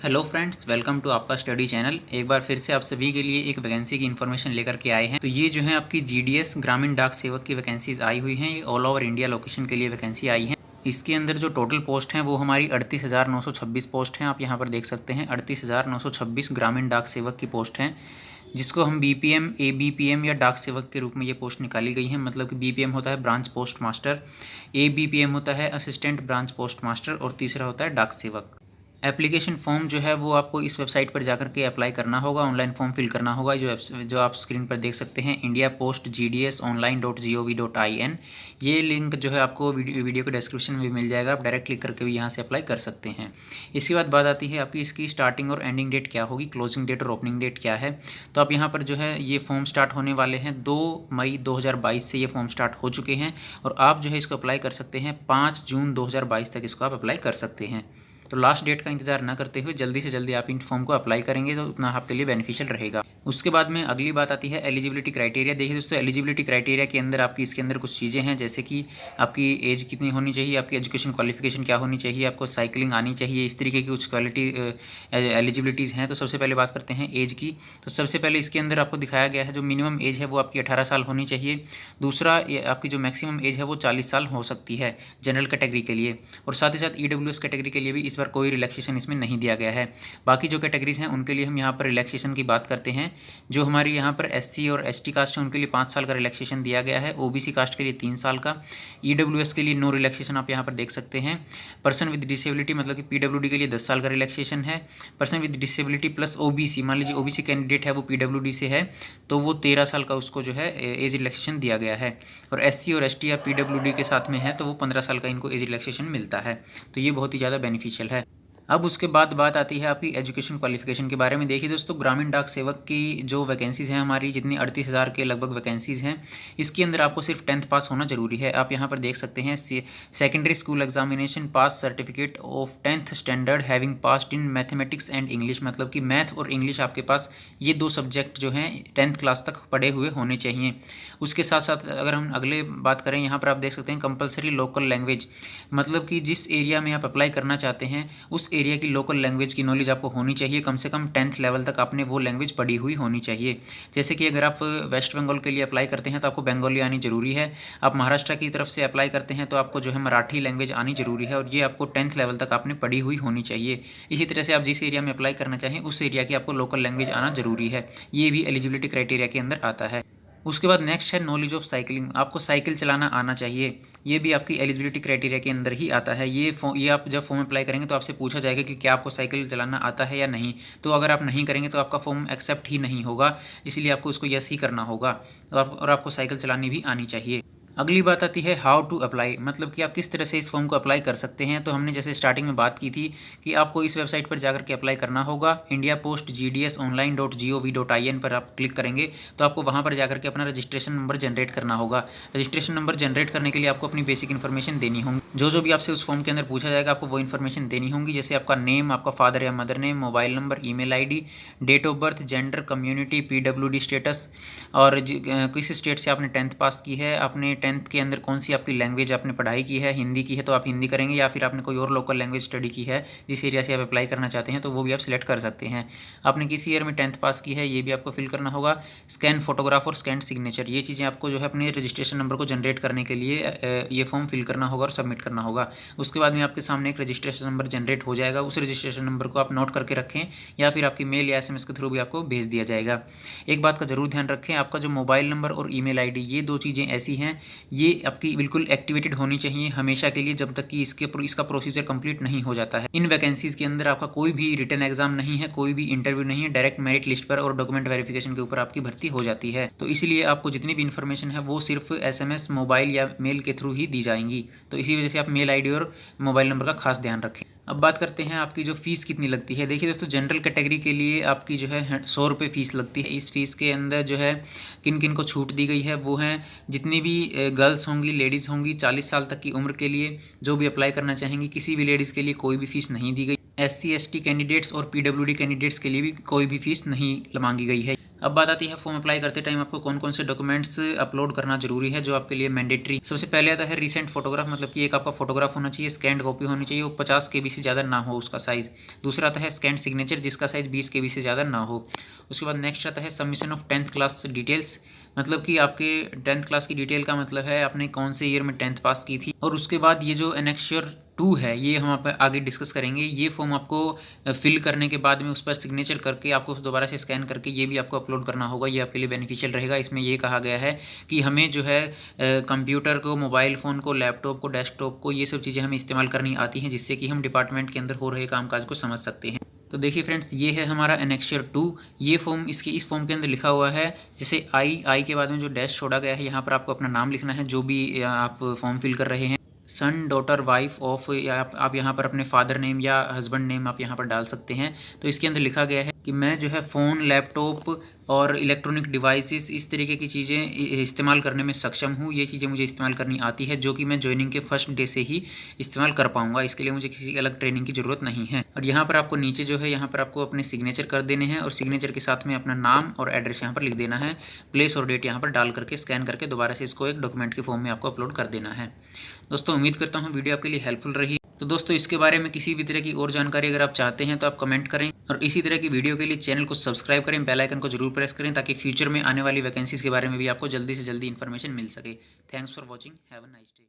Hello friends, welcome to आपका study channel. एक बार फिर से आप सभी के लिए एक वैकेंसी की इन्फॉर्मेशन लेकर के आए हैं। तो ये जो है आपकी जीडीएस ग्रामीण डाक सेवक की वैकेंसीज आई हुई हैं। ये ऑल ओवर इंडिया लोकेशन के लिए वैकेंसी आई है। इसके अंदर जो टोटल पोस्ट हैं वो हमारी 38,926 पोस्ट हैं। आप यहाँ पर देख सकते हैं 38,926 ग्रामीण डाक सेवक की पोस्ट हैं, जिसको हम बीपीएम, एबीपीएम या डाक सेवक के रूप में ये पोस्ट निकाली गई हैं। मतलब कि बीपीएम होता है ब्रांच पोस्ट मास्टर, एबीपीएम होता है असिस्टेंट ब्रांच पोस्ट मास्टर और तीसरा होता है डाक सेवक। एप्लीकेशन फॉर्म जो है वो आपको इस वेबसाइट पर जाकर के अप्लाई करना होगा, ऑनलाइन फॉर्म फिल करना होगा। जो आप स्क्रीन पर देख सकते हैं indiaposttgsonline.gov.in, ये लिंक जो है आपको वीडियो के डिस्क्रिप्शन में मिल जाएगा। आप डायरेक्ट क्लिक करके भी यहाँ से अप्लाई कर सकते हैं। इसके बाद बात आती है आपकी इसकी स्टार्टिंग और एंडिंग डेट क्या होगी, क्लोजिंग डेट और ओपनिंग डेट क्या है। तो आप यहाँ पर जो है ये फॉर्म स्टार्ट होने वाले हैं 2 मई 2022 से ये फॉर्म स्टार्ट हो चुके हैं और आप जो है इसको अप्लाई कर सकते हैं 5 जून 2022 तक इसको आप अप्लाई कर सकते हैं। तो लास्ट डेट का इंतजार ना करते हुए जल्दी से जल्दी आप इन फॉर्म को अप्लाई करेंगे तो उतना आपके लिए बेनिफिशियल रहेगा। उसके बाद में अगली बात आती है एलिजिबिलिटी क्राइटेरिया। देखिए दोस्तों, एलिजिबिलिटी क्राइटेरिया के अंदर आपकी इसके अंदर कुछ चीज़ें हैं, जैसे कि आपकी एज कितनी होनी चाहिए, आपकी एजुकेशन क्वालिफिकेशन क्या होनी चाहिए, आपको साइकिलिंग आनी चाहिए, इस तरीके की कुछ क्वालिटी एलिजिबिलिटीज़ हैं। तो सबसे पहले बात करते हैं एज की। तो सबसे पहले इसके अंदर आपको दिखाया गया है जो मिनिमम एज है वो आपकी 18 साल होनी चाहिए। दूसरा, आपकी जो मैक्सिमम एज है वो 40 साल हो सकती है जनरल कैटेगरी के लिए। और साथ ही साथ ईडब्ल्यूएस कैटेगरी के लिए भी इस बार कोई रिलैक्सेशन इसमें नहीं दिया गया है। बाकी जो कैटेगरीज हैं उनके लिए हम यहाँ पर रिलैक्सेशन की बात करते हैं। जो हमारी यहाँ पर एससी और एसटी कास्ट है उनके लिए 5 साल का रिलैक्सेशन दिया गया है। ओबीसी कास्ट के लिए 3 साल का। ईडब्ल्यूएस के लिए नो रिलैक्सेशन आप यहाँ पर देख सकते हैं। पर्सन विद डिसेबिलिटी मतलब कि पीडब्ल्यूडी के लिए 10 साल का रिलैक्सेशन है। Person with disability plus OBC, मान लीजिए ओबीसी कैंडिडेट है वो पीडब्ल्यूडी से है तो वो 13 साल का उसको जो है एज रिलैक्सेशन दिया गया है। और एससी और एसटी या पीडब्ल्यूडी के साथ में है तो वो 15 साल का इनको एज रिलैक्सेशन मिलता है। तो ये बहुत ही ज़्यादा बेनिफिशियल है। अब उसके बाद बात आती है आपकी एजुकेशन क्वालिफिकेशन के बारे में। देखिए दोस्तों, ग्रामीण डाक सेवक की जो वैकेंसीज़ हैं हमारी, जितनी 38,000 के लगभग वैकेंसीज़ हैं, इसके अंदर आपको सिर्फ 10th पास होना जरूरी है। आप यहाँ पर देख सकते हैं secondary school examination pass certificate of 10th standard having passed in mathematics and English. मतलब कि मैथ और इंग्लिश आपके पास ये 2 सब्जेक्ट जो हैं 10th क्लास तक पढ़े हुए होने चाहिए। उसके साथ साथ अगर हम अगले बात करें, यहाँ पर आप देख सकते हैं कंपलसरी लोकल लैंग्वेज, मतलब कि जिस एरिया में आप अप्लाई करना चाहते हैं उस एरिया की लोकल लैंग्वेज की नॉलेज आपको होनी चाहिए। कम से कम 10th लेवल तक आपने वो लैंग्वेज पढ़ी हुई होनी चाहिए। जैसे कि अगर आप वेस्ट बंगाल के लिए अप्लाई करते हैं तो आपको बंगाली आनी जरूरी है। आप महाराष्ट्र की तरफ से अप्लाई करते हैं तो आपको जो है मराठी लैंग्वेज आनी जरूरी है, और ये आपको 10th लेवल तक आपने पढ़ी हुई होनी चाहिए। इसी तरह से आप जिस एरिया में अप्लाई करना चाहें उस एरिया की आपको लोकल लैंग्वेज आना जरूरी है। ये भी एलिजिबिलिटी क्राइटेरिया के अंदर आता है। उसके बाद नेक्स्ट है नॉलेज ऑफ साइकिलिंग। आपको साइकिल चलाना आना चाहिए। ये भी आपकी एलिजिबिलिटी क्राइटेरिया के अंदर ही आता है। ये आप जब फॉर्म अप्लाई करेंगे तो आपसे पूछा जाएगा कि क्या आपको साइकिल चलाना आता है या नहीं। तो अगर आप नहीं करेंगे तो आपका फॉर्म एक्सेप्ट ही नहीं होगा, इसलिए आपको उसको यस ही करना होगा। और आपको साइकिल चलानी भी आनी चाहिए। अगली बात आती है हाउ टू अप्लाई, मतलब कि आप किस तरह से इस फॉर्म को अप्लाई कर सकते हैं। तो हमने जैसे स्टार्टिंग में बात की थी कि आपको इस वेबसाइट पर जाकर के अप्लाई करना होगा। indiaposttgsonline.gov.in पर आप क्लिक करेंगे तो आपको वहां पर जाकर के अपना रजिस्ट्रेशन नंबर जनरेट करना होगा। रजिस्ट्रेशन नंबर जनरेट करने के लिए आपको अपनी बेसिक इन्फॉर्मेशन देनी होगी। जो भी आपसे उस फॉर्म के अंदर पूछा जाएगा आपको वो इन्फॉर्मेशन देनी होगी, जैसे आपका नेम, आपका फादर या mother name, mobile number, email ID, date of birth, gender, community, PWD status, और किस स्टेट से आपने 10th पास की है, आपने 10th के अंदर कौन सी आपकी लैंग्वेज आपने पढ़ाई की है। हिंदी की है तो आप हिंदी करेंगे, या फिर आपने कोई और लोकल लैंग्वेज स्टडी की है जिस एरिया से आप अप्लाई करना चाहते हैं तो वो भी आप सिलेक्ट कर सकते हैं। आपने किस ईयर में 10th पास की है ये भी आपको फिल करना होगा। स्कैन फोटोग्राफ और स्कैन सिग्नेचर, ये चीज़ें आपको जो है अपने रजिस्ट्रेशन नंबर को जनरेट करने के लिए ये फॉर्म फिल करना होगा और सबमिट करना होगा। उसके बाद में आपके सामने एक रजिस्ट्रेशन नंबर जनरेट हो जाएगा। उस रजिस्ट्रेशन नंबर को आप नोट करके रखें या फिर आपकी मेल या SMS के थ्रू भी आपको भेज दिया जाएगा। एक बात का जरूर ध्यान रखें, आपका जो मोबाइल नंबर और ईमेल आईडी, ये 2 चीज़ें ऐसी हैं ये आपकी बिल्कुल एक्टिवेटेड होनी चाहिए हमेशा के लिए, जब तक कि इसका प्रोसीजर कंप्लीट नहीं हो जाता है। इन वैकेंसीज के अंदर आपका कोई भी रिटन एग्जाम नहीं है, कोई भी इंटरव्यू नहीं है, डायरेक्ट मेरिट लिस्ट पर और डॉक्यूमेंट वेरिफिकेशन के ऊपर आपकी भर्ती हो जाती है। तो इसलिए आपको जितनी भी इन्फॉर्मेशन है वो सिर्फ SMS, मोबाइल या मेल के थ्रू ही दी जाएंगी। तो इसी वजह से आप मेल आईडी और मोबाइल नंबर का खास ध्यान रखें। अब बात करते हैं आपकी जो फीस कितनी लगती है। देखिए दोस्तों, जनरल कैटेगरी के लिए आपकी जो है 100 रुपये फ़ीस लगती है। इस फीस के अंदर जो है किन किन को छूट दी गई है वो हैं जितनी भी गर्ल्स होंगी, लेडीज़ होंगी 40 साल तक की उम्र के लिए जो भी अप्लाई करना चाहेंगी, किसी भी लेडीज़ के लिए कोई भी फ़ीस नहीं दी गई। SC ST कैंडिडेट्स और PWD कैंडिडेट्स के लिए भी कोई भी फ़ीस नहीं मांगी गई है। अब बात आती है फॉर्म अप्लाई करते टाइम आपको कौन कौन से डॉक्यूमेंट्स अपलोड करना जरूरी है जो आपके लिए मैंडेटरी। सबसे पहले आता है रिसेंट फोटोग्राफ, मतलब कि एक आपका फोटोग्राफ होना चाहिए, स्कैंड कॉपी होनी चाहिए, वो 50 KB से ज़्यादा ना हो उसका साइज़। दूसरा आता है स्कैंड सिग्नेचर जिसका साइज़ 20 KB से ज़्यादा ना हो। उसके बाद नेक्स्ट आता है submission of 10th class details, मतलब कि आपके 10th क्लास की डिटेल का मतलब है आपने कौन से ईयर में 10th पास की थी। और उसके बाद ये जो एनेक्स्चर 2 है ये हम आप आगे डिस्कस करेंगे। ये फॉर्म आपको फिल करने के बाद में उस पर सिग्नेचर करके आपको दोबारा से स्कैन करके ये भी आपको अपलोड करना होगा। ये आपके लिए बेनिफिशियल रहेगा। इसमें ये कहा गया है कि हमें जो है कंप्यूटर को, मोबाइल फ़ोन को, लैपटॉप को, डेस्कटॉप को, ये सब चीज़ें हमें इस्तेमाल करनी आती हैं जिससे कि हम डिपार्टमेंट के अंदर हो रहे कामकाज को समझ सकते हैं। तो देखिए फ्रेंड्स, ये है हमारा एनेक्स्चर 2। ये फॉर्म इस फॉर्म के अंदर लिखा हुआ है जैसे आई के बाद में जो डैश छोड़ा गया है यहाँ पर आपको अपना नाम लिखना है जो भी आप फॉर्म फिल कर रहे हैं। सन, डॉटर, वाइफ ऑफ, या आप यहाँ पर अपने फादर नेम या हस्बैंड नेम आप यहाँ पर डाल सकते हैं। तो इसके अंदर लिखा गया है कि मैं जो है फ़ोन, लैपटॉप और इलेक्ट्रॉनिक डिवाइसेस इस तरीके की चीज़ें इस्तेमाल करने में सक्षम हूँ। ये चीज़ें मुझे इस्तेमाल करनी आती है जो कि मैं ज्वाइनिंग के फर्स्ट डे से ही इस्तेमाल कर पाऊँगा। इसके लिए मुझे किसी अलग ट्रेनिंग की ज़रूरत नहीं है। और यहाँ पर आपको नीचे जो है यहाँ पर आपको अपने सिग्नेचर कर देने हैं और सिग्नेचर के साथ में अपना नाम और एड्रेस यहाँ पर लिख देना है। प्लेस और डेट यहाँ पर डाल करके स्कैन करके दोबारा से इसको एक डॉक्यूमेंट के फॉर्म में आपको अपलोड कर देना है। दोस्तों उम्मीद करता हूँ वीडियो आपके लिए हेल्पफुल रही। तो दोस्तों इसके बारे में किसी भी तरह की और जानकारी अगर आप चाहते हैं तो आप कमेंट करें और इसी तरह की वीडियो के लिए चैनल को सब्सक्राइब करें, बेल आइकन को जरूर प्रेस करें ताकि फ्यूचर में आने वाली वैकेंसीज के बारे में भी आपको जल्दी से जल्दी इन्फॉर्मेशन मिल सके। Thanks for watching, have a nice day.